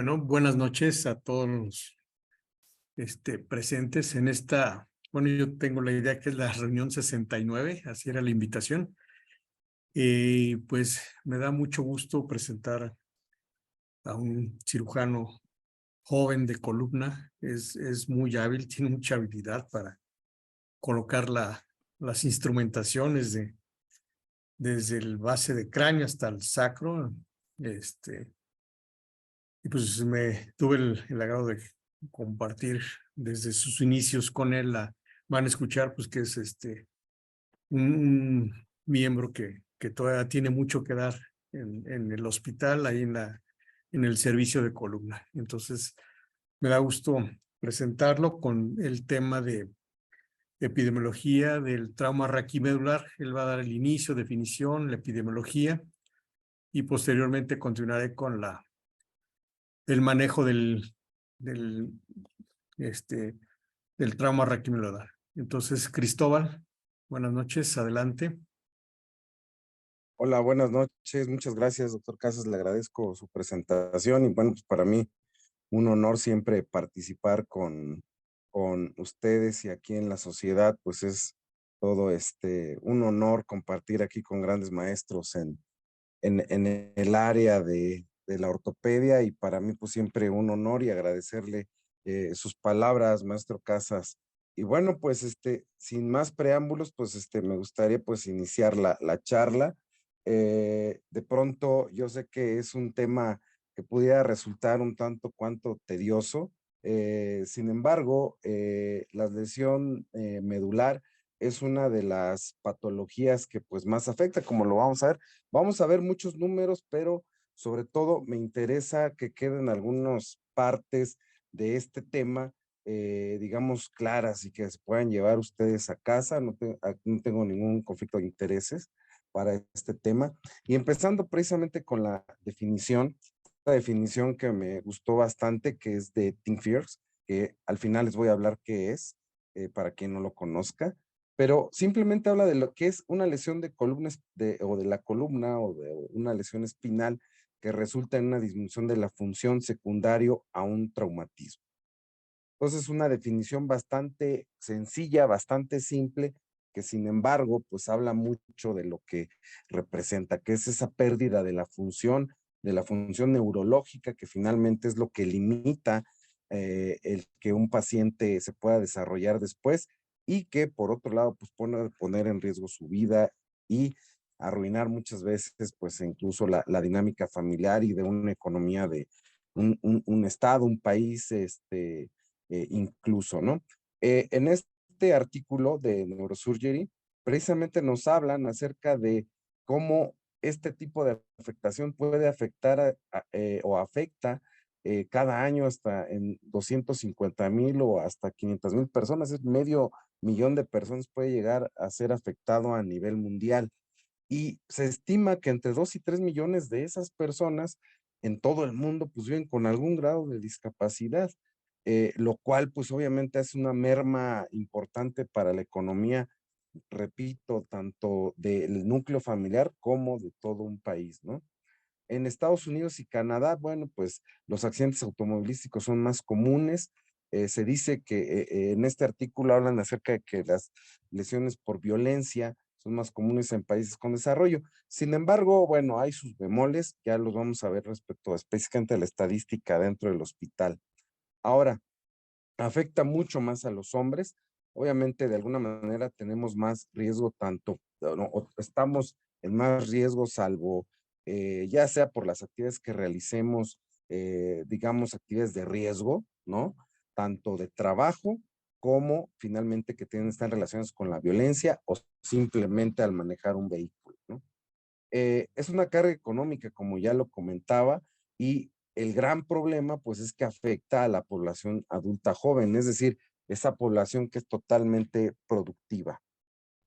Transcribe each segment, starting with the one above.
Bueno, buenas noches a todos los presentes en esta. Bueno, yo tengo la idea que es la reunión 69, así era la invitación. Y pues me da mucho gusto presentar a un cirujano joven de columna. Es muy hábil, tiene mucha habilidad para colocar las instrumentaciones desde el base de cráneo hasta el sacro. Y pues me tuve el agrado de compartir desde sus inicios con él. Van a escuchar pues que es un miembro que todavía tiene mucho que dar en el hospital, ahí en el servicio de columna. Entonces, me da gusto presentarlo con el tema de epidemiología del trauma raquimedular. Él va a dar el inicio, definición, la epidemiología, y posteriormente continuaré con el manejo del, este, del trauma raquimedular. Entonces, Cristóbal, buenas noches, adelante. Hola, buenas noches. Muchas gracias, doctor Casas. Le agradezco su presentación y bueno, pues para mí un honor siempre participar con ustedes y aquí en la sociedad, pues es todo un honor compartir aquí con grandes maestros en el área de la ortopedia y para mí pues siempre un honor y agradecerle sus palabras, maestro Casas. Y bueno, pues sin más preámbulos, pues me gustaría pues iniciar la charla. De pronto yo sé que es un tema que pudiera resultar un tanto cuanto tedioso. Sin embargo, la lesión medular es una de las patologías que pues más afecta, como lo vamos a ver. Vamos a ver muchos números, pero sobre todo me interesa que queden algunas partes de este tema, digamos, claras y que se puedan llevar ustedes a casa. No tengo ningún conflicto de intereses para este tema. Y empezando precisamente con la definición que me gustó bastante, que es de Think Fierce, que al final les voy a hablar qué es, para quien no lo conozca, pero simplemente habla de lo que es una lesión de columnas o de la columna o de una lesión espinal que resulta en una disminución de la función secundario a un traumatismo. Entonces, una definición bastante sencilla, bastante simple, que sin embargo, pues habla mucho de lo que representa, que es esa pérdida de la función neurológica, que finalmente es lo que limita el que un paciente se pueda desarrollar después y que por otro lado, pues poner en riesgo su vida y arruinar muchas veces, pues incluso la dinámica familiar y de una economía de un estado, un país, incluso, ¿no? En este artículo de Neurosurgery, precisamente nos hablan acerca de cómo este tipo de afectación puede afectar o afecta cada año hasta en 250,000 o hasta 500,000 personas, es medio millón de personas puede llegar a ser afectado a nivel mundial. Y se estima que entre 2 y 3 millones de esas personas en todo el mundo pues viven con algún grado de discapacidad, lo cual pues obviamente es una merma importante para la economía, repito, tanto del núcleo familiar como de todo un país, ¿no? En Estados Unidos y Canadá, bueno, pues los accidentes automovilísticos son más comunes. Se dice que en este artículo hablan acerca de que las lesiones por violencia son más comunes en países con desarrollo. Sin embargo, bueno, hay sus bemoles, ya los vamos a ver respecto específicamente a la estadística dentro del hospital. Ahora, afecta mucho más a los hombres. Obviamente, de alguna manera tenemos más riesgo, tanto, no, o estamos en más riesgo, salvo ya sea por las actividades que realicemos, digamos, actividades de riesgo, ¿no? Tanto de trabajo como finalmente que están relacionadas con la violencia o simplemente al manejar un vehículo, ¿no? Es una carga económica, como ya lo comentaba, y el gran problema, pues, es que afecta a la población adulta joven, es decir, esa población que es totalmente productiva.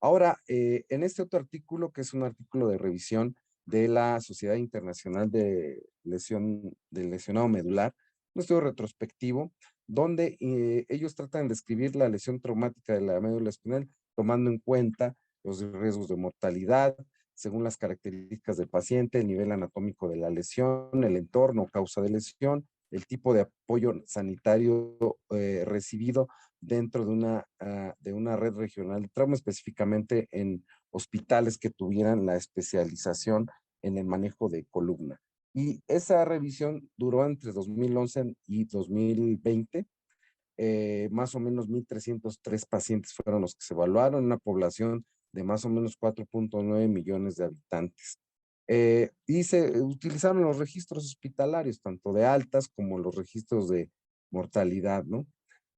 Ahora, en este otro artículo, que es un artículo de revisión de la Sociedad Internacional del Lesionado Medular, un estudio retrospectivo, donde ellos tratan de describir la lesión traumática de la médula espinal, tomando en cuenta los riesgos de mortalidad, según las características del paciente, el nivel anatómico de la lesión, el entorno, causa de lesión, el tipo de apoyo sanitario recibido dentro de una red regional de trauma, específicamente en hospitales que tuvieran la especialización en el manejo de columna. Y esa revisión duró entre 2011 y 2020. Más o menos 1,303 pacientes fueron los que se evaluaron en una población de más o menos 4.9 millones de habitantes. Y se utilizaron los registros hospitalarios, tanto de altas como los registros de mortalidad, ¿no?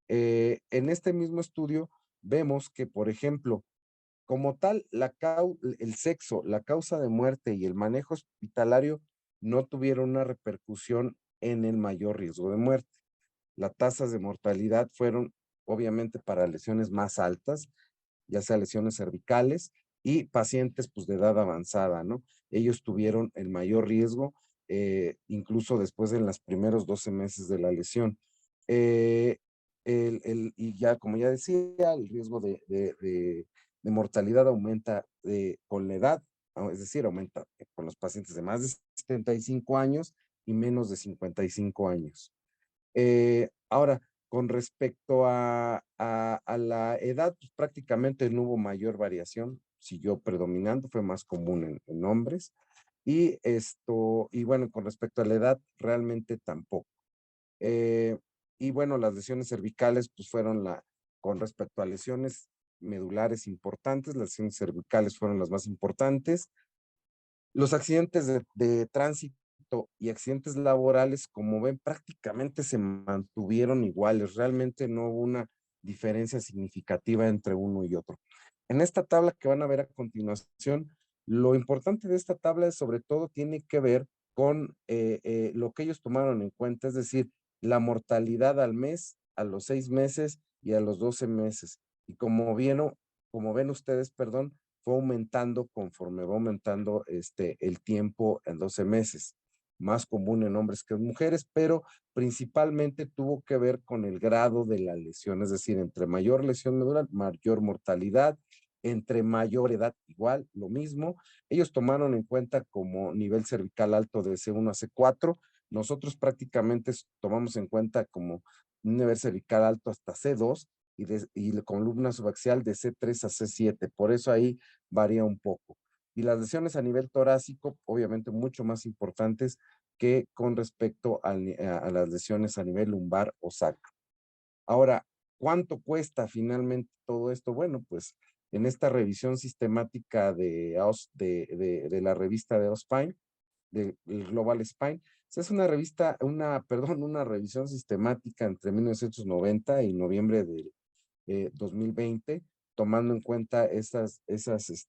En este mismo estudio vemos que, por ejemplo, como tal, el sexo, la causa de muerte y el manejo hospitalario no tuvieron una repercusión en el mayor riesgo de muerte. Las tasas de mortalidad fueron obviamente para lesiones más altas, ya sea lesiones cervicales y pacientes pues de edad avanzada, ¿no? Ellos tuvieron el mayor riesgo, incluso después de los primeros 12 meses de la lesión. Y ya, como ya decía, el riesgo de mortalidad aumenta con la edad, es decir, aumenta con los pacientes de más de 75 años y menos de 55 años. Ahora, con respecto a la edad, pues prácticamente no hubo mayor variación, siguió predominando, fue más común en hombres. Y bueno, con respecto a la edad, realmente tampoco. Y bueno, las lesiones cervicales, pues fueron con respecto a lesiones medulares importantes, las lesiones cervicales fueron las más importantes. Los accidentes de tránsito y accidentes laborales, como ven, prácticamente se mantuvieron iguales. Realmente no hubo una diferencia significativa entre uno y otro. En esta tabla que van a ver a continuación, lo importante de esta tabla es sobre todo tiene que ver con lo que ellos tomaron en cuenta, es decir, la mortalidad al mes, a los 6 meses y a los 12 meses. Y como ven ustedes, perdón, fue aumentando conforme va aumentando el tiempo en 12 meses. Más común en hombres que en mujeres, pero principalmente tuvo que ver con el grado de la lesión, es decir, entre mayor lesión medular, mayor mortalidad, entre mayor edad, igual, lo mismo. Ellos tomaron en cuenta como nivel cervical alto de C1 a C4, nosotros prácticamente tomamos en cuenta como un nivel cervical alto hasta C2, y la columna subaxial de C3 a C7, por eso ahí varía un poco. Y las lesiones a nivel torácico, obviamente mucho más importantes que con respecto a las lesiones a nivel lumbar o sacro. Ahora, ¿cuánto cuesta finalmente todo esto? Bueno, pues en esta revisión sistemática de la revista de OSPINE, del Global Spine, se hace una una revisión sistemática entre 1990 y noviembre del 2020, tomando en cuenta esas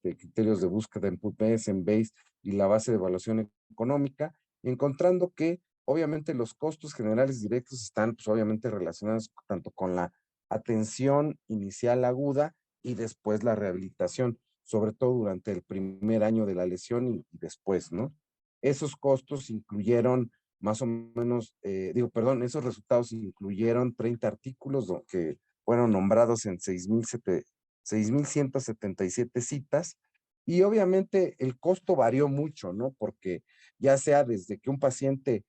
criterios de búsqueda en PubMed, en Base y la base de evaluación económica, encontrando que obviamente los costos generales directos están pues, obviamente relacionados tanto con la atención inicial aguda y después la rehabilitación, sobre todo durante el primer año de la lesión y después, ¿no? Esos costos incluyeron más o menos, esos resultados incluyeron 30 artículos que fueron nombrados en 6,177 citas, y obviamente el costo varió mucho, ¿no? Porque ya sea desde que un paciente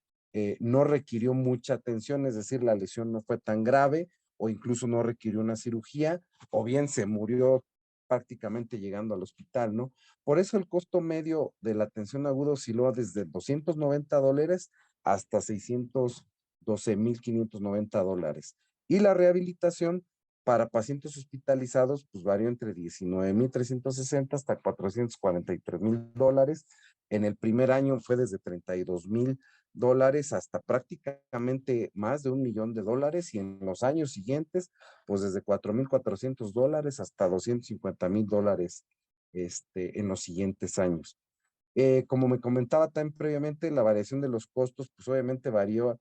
no requirió mucha atención, es decir, la lesión no fue tan grave, o incluso no requirió una cirugía, o bien se murió prácticamente llegando al hospital, ¿no? Por eso el costo medio de la atención aguda osciló desde $290 hasta $612,590. Y la rehabilitación para pacientes hospitalizados, pues varió entre 19,360 hasta $443,000. En el primer año fue desde $32,000 hasta prácticamente más de $1,000,000, y en los años siguientes, pues desde $4,400 hasta $250,000 en los siguientes años. Como me comentaba también previamente, la variación de los costos, pues obviamente variaba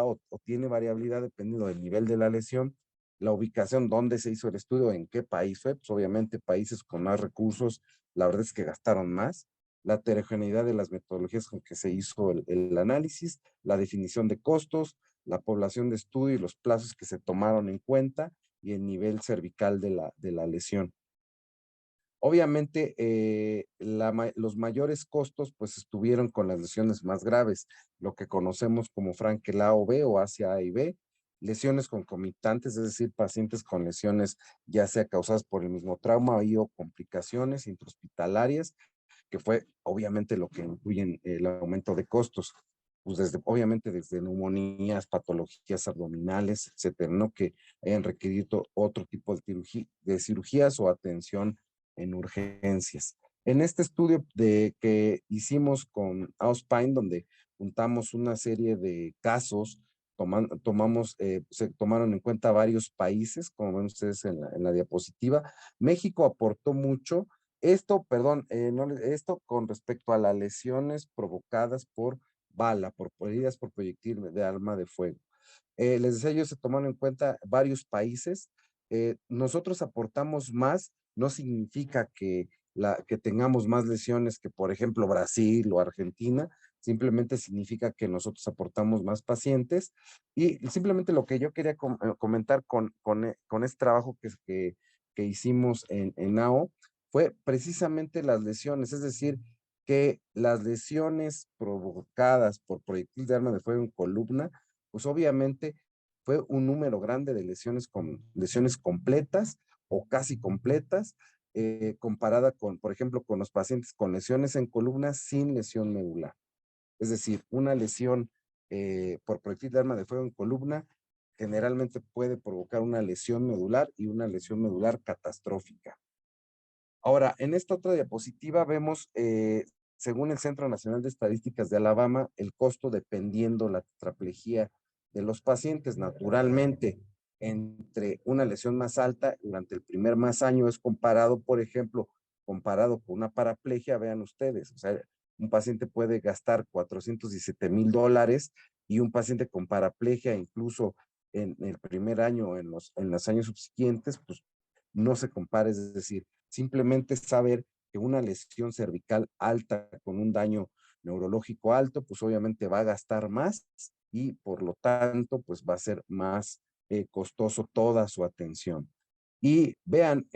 o tiene variabilidad dependiendo del nivel de la lesión, la ubicación, dónde se hizo el estudio, en qué país fue, pues obviamente países con más recursos, la verdad es que gastaron más, la heterogeneidad de las metodologías con que se hizo el análisis, la definición de costos, la población de estudio y los plazos que se tomaron en cuenta, y el nivel cervical de la lesión. Obviamente, los mayores costos pues estuvieron con las lesiones más graves, lo que conocemos como Frankel A o B o Asia A y B, lesiones concomitantes, es decir, pacientes con lesiones ya sea causadas por el mismo trauma o complicaciones intrahospitalarias, que fue obviamente lo que incluyen el aumento de costos, pues obviamente desde neumonías, patologías abdominales, etcétera, ¿no? Que hayan requerido otro tipo de cirugías o atención en urgencias. En este estudio que hicimos con Auspine, donde juntamos una serie de casos, se tomaron en cuenta varios países, como ven ustedes en la diapositiva. México aportó mucho. Esto con respecto a las lesiones provocadas por bala, por heridas por proyectil de arma de fuego. Les decía yo, se tomaron en cuenta varios países. Nosotros aportamos más, no significa que tengamos más lesiones que, por ejemplo, Brasil o Argentina, simplemente significa que nosotros aportamos más pacientes y simplemente lo que yo quería comentar con este trabajo que hicimos en AO fue precisamente las lesiones, es decir, que las lesiones provocadas por proyectil de arma de fuego en columna pues obviamente fue un número grande de lesiones completas o casi completas, comparada con, por ejemplo, con los pacientes con lesiones en columna sin lesión medular. Es decir, una lesión por proyectil de arma de fuego en columna generalmente puede provocar una lesión medular y una lesión medular catastrófica. Ahora, en esta otra diapositiva vemos, según el Centro Nacional de Estadísticas de Alabama, el costo dependiendo la tetraplegia de los pacientes. Naturalmente, entre una lesión más alta durante el primer más año es comparado, por ejemplo, comparado con una paraplegia, vean ustedes, o sea, un paciente puede gastar $417,000 y un paciente con paraplegia, incluso en el primer año, en los años subsiguientes, pues no se compara, es decir, simplemente saber que una lesión cervical alta con un daño neurológico alto, pues obviamente va a gastar más y por lo tanto, pues va a ser más costoso toda su atención. Y vean,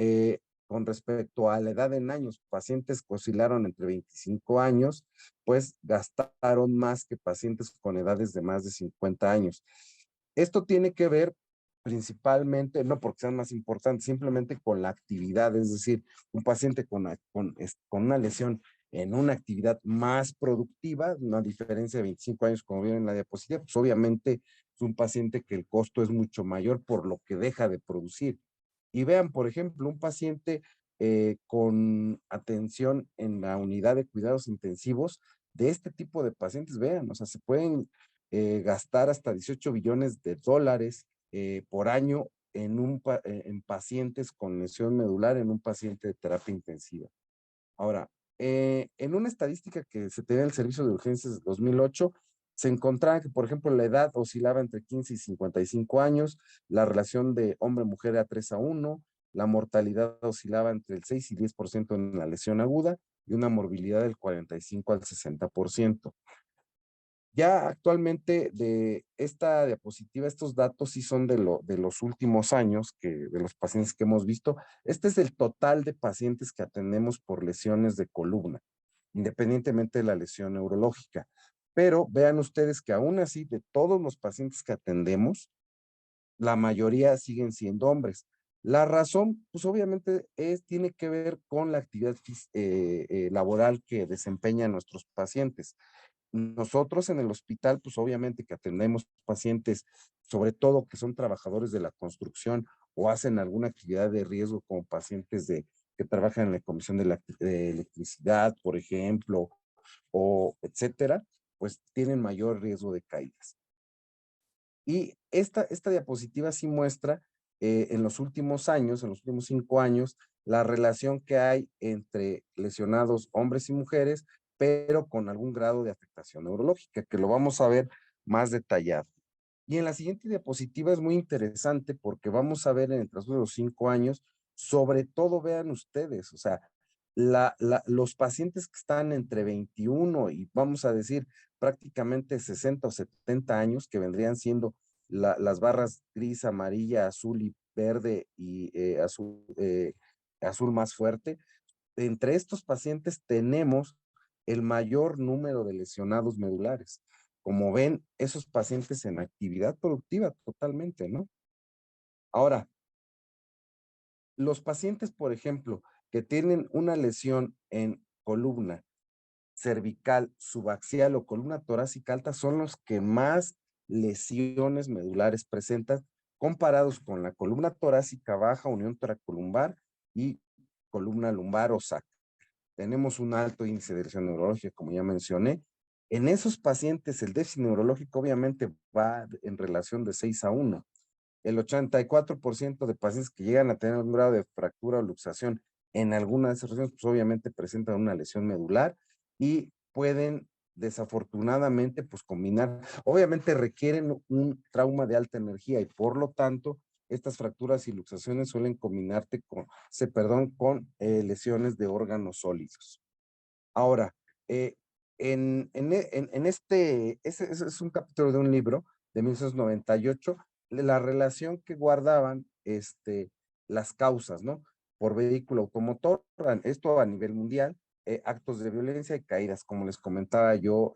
con respecto a la edad en años, pacientes que oscilaron entre 25 años, pues gastaron más que pacientes con edades de más de 50 años. Esto tiene que ver principalmente, no porque sean más importantes, simplemente con la actividad, es decir, un paciente con una lesión en una actividad más productiva, una diferencia de 25 años, como vieron en la diapositiva, pues obviamente es un paciente que el costo es mucho mayor por lo que deja de producir. Y vean, por ejemplo, un paciente con atención en la unidad de cuidados intensivos, de este tipo de pacientes, vean, o sea, se pueden gastar hasta 18 billones de dólares por año en pacientes con lesión medular, en un paciente de terapia intensiva. Ahora, en una estadística que se tenía en el Servicio de Urgencias de 2008, se encontraba que, por ejemplo, la edad oscilaba entre 15 y 55 años, la relación de hombre-mujer era 3:1, la mortalidad oscilaba entre el 6 y 10% en la lesión aguda y una morbilidad del 45 al 60%. Ya actualmente de esta diapositiva, estos datos sí son de los últimos años, de los pacientes que hemos visto. Este es el total de pacientes que atendemos por lesiones de columna, independientemente de la lesión neurológica. Pero vean ustedes que aún así, de todos los pacientes que atendemos, la mayoría siguen siendo hombres. La razón, pues obviamente tiene que ver con la actividad laboral que desempeñan nuestros pacientes. Nosotros en el hospital, pues obviamente que atendemos pacientes, sobre todo que son trabajadores de la construcción o hacen alguna actividad de riesgo como pacientes que trabajan en la Comisión de Electricidad, por ejemplo, o etcétera, pues tienen mayor riesgo de caídas. Y esta diapositiva sí muestra en los últimos años, en los últimos 5 años, la relación que hay entre lesionados hombres y mujeres, pero con algún grado de afectación neurológica, que lo vamos a ver más detallado. Y en la siguiente diapositiva es muy interesante porque vamos a ver en el transcurso de los 5 años, sobre todo vean ustedes, o sea, los pacientes que están entre 21 y vamos a decir prácticamente 60 o 70 años, que vendrían siendo las barras gris, amarilla, azul y verde y azul más fuerte, entre estos pacientes tenemos el mayor número de lesionados medulares. Como ven, esos pacientes en actividad productiva totalmente, ¿no? Ahora, los pacientes, por ejemplo, que tienen una lesión en columna cervical, subaxial o columna torácica alta son los que más lesiones medulares presentan comparados con la columna torácica baja, unión toracolumbar y columna lumbar o sacra. Tenemos un alto índice de lesión neurológica, como ya mencioné. En esos pacientes, el déficit neurológico obviamente va en relación de 6-1. El 84% de pacientes que llegan a tener algún grado de fractura o luxación en alguna de esas regiones, pues obviamente presentan una lesión medular y pueden desafortunadamente pues combinar, obviamente requieren un trauma de alta energía y por lo tanto estas fracturas y luxaciones suelen combinarte con lesiones de órganos sólidos. Ahora, ese es un capítulo de un libro de 1998, la relación que guardaban las causas, ¿no? Por vehículo automotor, esto a nivel mundial, actos de violencia y caídas, como les comentaba yo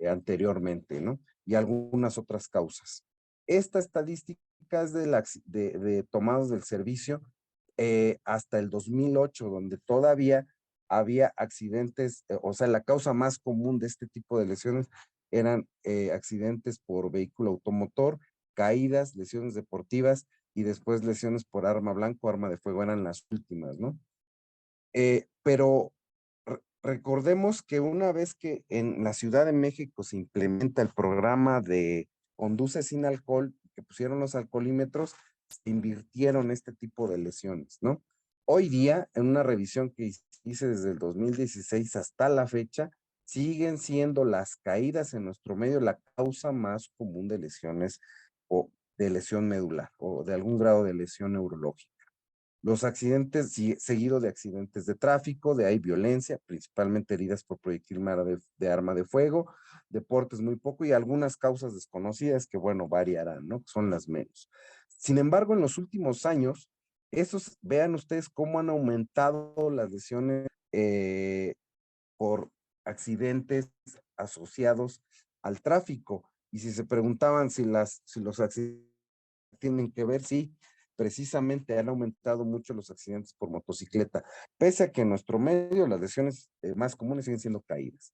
anteriormente, ¿no? Y algunas otras causas. Esta estadística es de tomados del servicio hasta el 2008, donde todavía había accidentes, o sea, la causa más común de este tipo de lesiones eran accidentes por vehículo automotor, caídas, lesiones deportivas y después lesiones por arma blanca o arma de fuego eran las últimas, ¿no? Pero recordemos que una vez que en la Ciudad de México se implementa el programa de conduce sin alcohol, que pusieron los alcoholímetros, se invirtieron este tipo de lesiones, ¿no? Hoy día, en una revisión que hice desde el 2016 hasta la fecha, siguen siendo las caídas en nuestro medio la causa más común de lesiones o de lesión medular o de algún grado de lesión neurológica. Los accidentes, seguido de accidentes de tráfico, de ahí violencia, principalmente heridas por proyectil de arma de fuego, deportes muy poco y algunas causas desconocidas que, bueno, variarán, ¿no? Son las menos. Sin embargo, en los últimos años, vean ustedes cómo han aumentado las lesiones por accidentes asociados al tráfico. Y si se preguntaban si los accidentes tienen que ver, sí, precisamente han aumentado mucho los accidentes por motocicleta, pese a que en nuestro medio las lesiones más comunes siguen siendo caídas.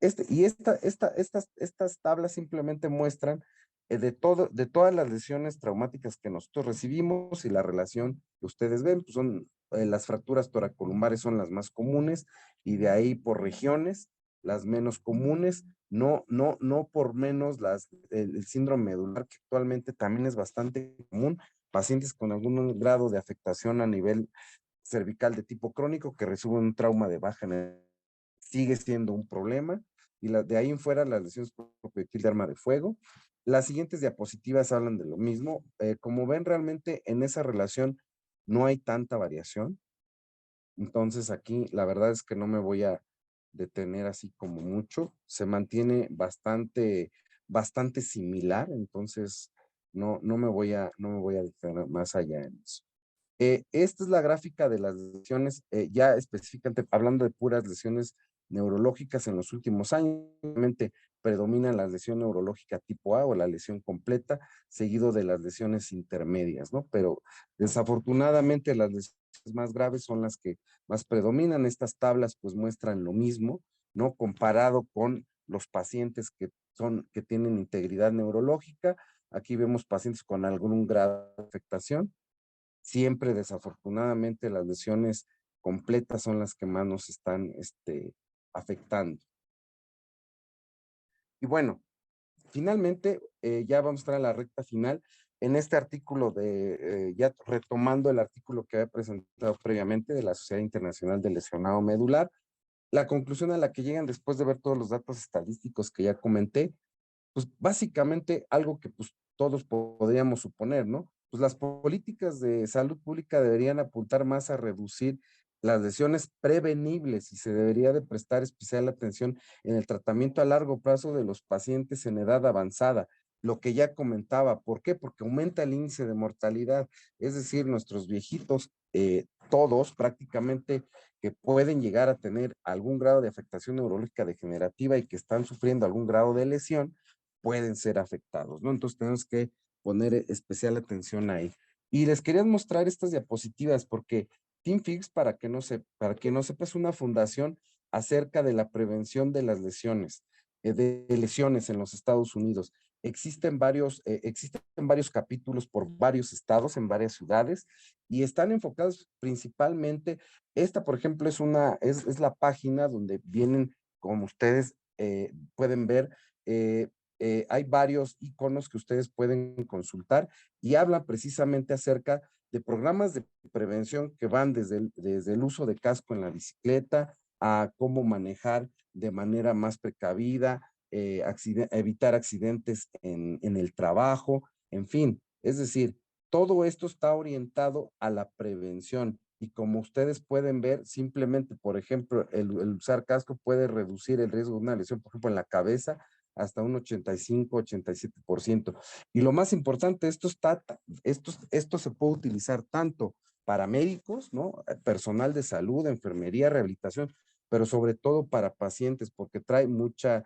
Estas tablas simplemente muestran de todas las lesiones traumáticas que nosotros recibimos y la relación que ustedes ven, pues son las fracturas toracolumbares son las más comunes y de ahí por regiones, las menos comunes, no por menos el síndrome medular, que actualmente también es bastante común, pacientes con algún grado de afectación a nivel cervical de tipo crónico que reciben un trauma de baja energía, sigue siendo un problema. Y de ahí en fuera las lesiones por proyectil de arma de fuego. Las siguientes diapositivas hablan de lo mismo. Como ven, realmente en esa relación no hay tanta variación. Entonces aquí la verdad es que no me voy a detener así como mucho. Se mantiene bastante similar, entonces no me voy a detener más allá en eso. Esta es la gráfica de las lesiones, ya específicamente hablando de puras lesiones neurológicas en los últimos años. Obviamente predominan la lesión neurológica tipo A o la lesión completa, seguido de las lesiones intermedias, ¿no? Pero desafortunadamente las lesiones más graves son las que más predominan. Estas tablas pues muestran lo mismo, ¿no? Comparado con los pacientes que tienen integridad neurológica. Aquí vemos pacientes con algún grado de afectación. Siempre, desafortunadamente, las lesiones completas son las que más nos están afectando. Y bueno, finalmente, ya vamos a estar a la recta final. En este artículo ya retomando el artículo que había presentado previamente de la Sociedad Internacional de Lesionado Medular, la conclusión a la que llegan después de ver todos los datos estadísticos que ya comenté, pues básicamente algo que pues todos podríamos suponer, ¿no? Pues las políticas de salud pública deberían apuntar más a reducir las lesiones prevenibles y se debería de prestar especial atención en el tratamiento a largo plazo de los pacientes en edad avanzada. Lo que ya comentaba, ¿por qué? Porque aumenta el índice de mortalidad, es decir, nuestros viejitos todos prácticamente que pueden llegar a tener algún grado de afectación neurológica degenerativa y que están sufriendo algún grado de lesión, pueden ser afectados, ¿no? Entonces tenemos que poner especial atención ahí. Y les quería mostrar estas diapositivas porque TeamFix, para que no sepa, es una fundación acerca de la prevención de las lesiones, de lesiones en los Estados Unidos. Existen varios capítulos por varios estados, en varias ciudades, y están enfocados principalmente, esta por ejemplo es la página donde vienen, como ustedes pueden ver, hay varios iconos que ustedes pueden consultar y hablan precisamente acerca de programas de prevención que van desde el uso de casco en la bicicleta a cómo manejar de manera más precavida, evitar accidentes en el trabajo, en fin, es decir, todo esto está orientado a la prevención y como ustedes pueden ver, simplemente, por ejemplo, el usar casco puede reducir el riesgo de una lesión, por ejemplo, en la cabeza, hasta un 85-87%. Y lo más importante, esto se puede utilizar tanto para médicos, ¿no? Personal de salud, enfermería, rehabilitación, pero sobre todo para pacientes, porque trae mucha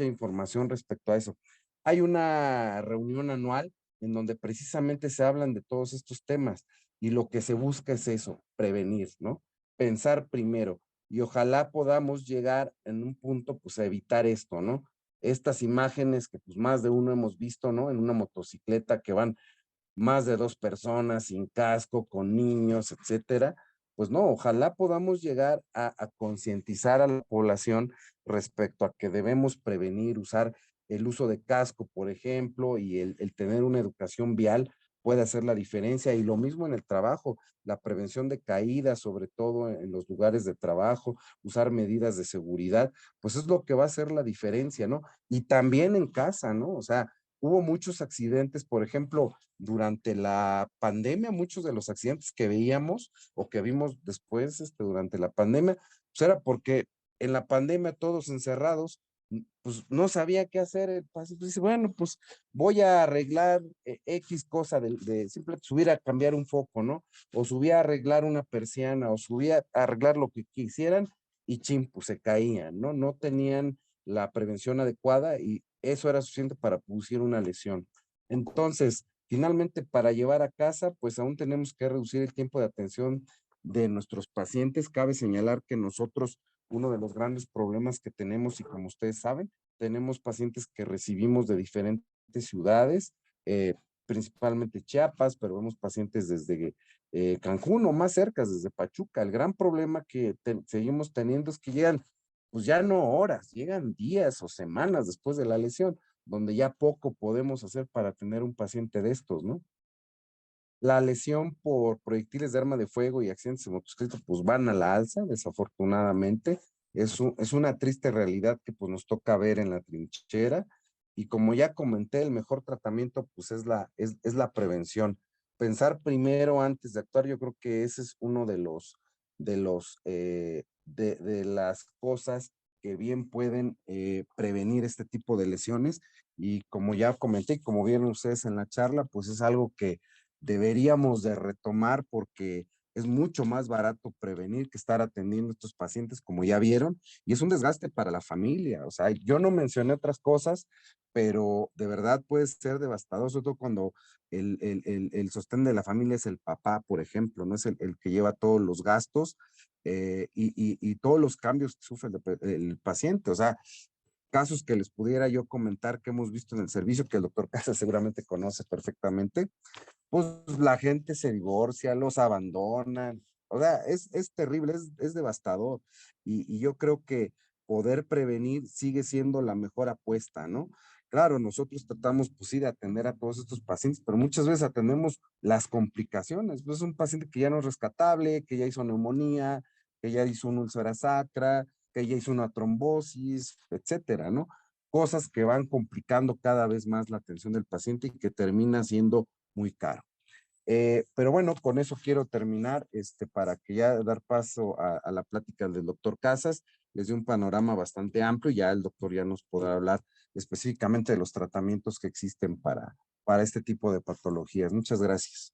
información respecto a eso. Hay una reunión anual en donde precisamente se hablan de todos estos temas y lo que se busca es eso, prevenir, ¿no? Pensar primero y ojalá podamos llegar en un punto pues a evitar esto, ¿no? Estas imágenes que pues más de uno hemos visto, ¿no? En una motocicleta que van más de 2 personas sin casco, con niños, etcétera. Pues no, ojalá podamos llegar a concientizar a la población respecto a que debemos prevenir, usar el uso de casco, por ejemplo, y el tener una educación vial puede hacer la diferencia. Y lo mismo en el trabajo, la prevención de caídas, sobre todo en los lugares de trabajo, usar medidas de seguridad, pues es lo que va a hacer la diferencia, ¿no? Y también en casa, ¿no? O sea, hubo muchos accidentes, por ejemplo, durante la pandemia, muchos de los accidentes que veíamos o que vimos después durante la pandemia, pues era porque en la pandemia todos encerrados, pues no sabía qué hacer, el paciente pues, dice, bueno, pues voy a arreglar X cosa simplemente subir a cambiar un foco, ¿no? O subir a arreglar una persiana, o subir a arreglar lo que quisieran y chim, pues se caían, ¿no? No tenían la prevención adecuada y eso era suficiente para producir una lesión. Entonces, finalmente, para llevar a casa, pues aún tenemos que reducir el tiempo de atención de nuestros pacientes. Cabe señalar que nosotros, uno de los grandes problemas que tenemos, y como ustedes saben, tenemos pacientes que recibimos de diferentes ciudades, principalmente Chiapas, pero vemos pacientes desde Cancún o más cerca, desde Pachuca. El gran problema que seguimos teniendo es que llegan, pues ya no horas, llegan días o semanas después de la lesión, donde ya poco podemos hacer para tener un paciente de estos, ¿no? La lesión por proyectiles de arma de fuego y accidentes de motocicleta pues van a la alza, desafortunadamente. Es una triste realidad que pues nos toca ver en la trinchera. Y como ya comenté, el mejor tratamiento pues es la prevención. Pensar primero antes de actuar, yo creo que ese es uno de las cosas que bien pueden prevenir este tipo de lesiones. Y como ya comenté, como vieron ustedes en la charla, pues es algo que deberíamos de retomar porque es mucho más barato prevenir que estar atendiendo a estos pacientes, como ya vieron, y es un desgaste para la familia. O sea, yo no mencioné otras cosas, pero de verdad puede ser devastador, sobre todo cuando el sostén de la familia es el papá, por ejemplo, no es el que lleva todos los gastos y todos los cambios que sufre el paciente. O sea, casos que les pudiera yo comentar que hemos visto en el servicio, que el doctor Casas seguramente conoce perfectamente, pues la gente se divorcia, los abandonan, o sea, es terrible, es devastador. Y yo creo que poder prevenir sigue siendo la mejor apuesta, ¿no? Claro, nosotros tratamos, pues sí, de atender a todos estos pacientes, pero muchas veces atendemos las complicaciones. Pues es un paciente que ya no es rescatable, que ya hizo neumonía, que ya hizo una úlcera sacra, que ya hizo una trombosis, etcétera, ¿no? Cosas que van complicando cada vez más la atención del paciente y que termina siendo muy caro. Pero bueno, con eso quiero terminar, para que ya dar paso a la plática del doctor Casas. Les dio un panorama bastante amplio y ya el doctor ya nos podrá hablar específicamente de los tratamientos que existen para este tipo de patologías. Muchas gracias.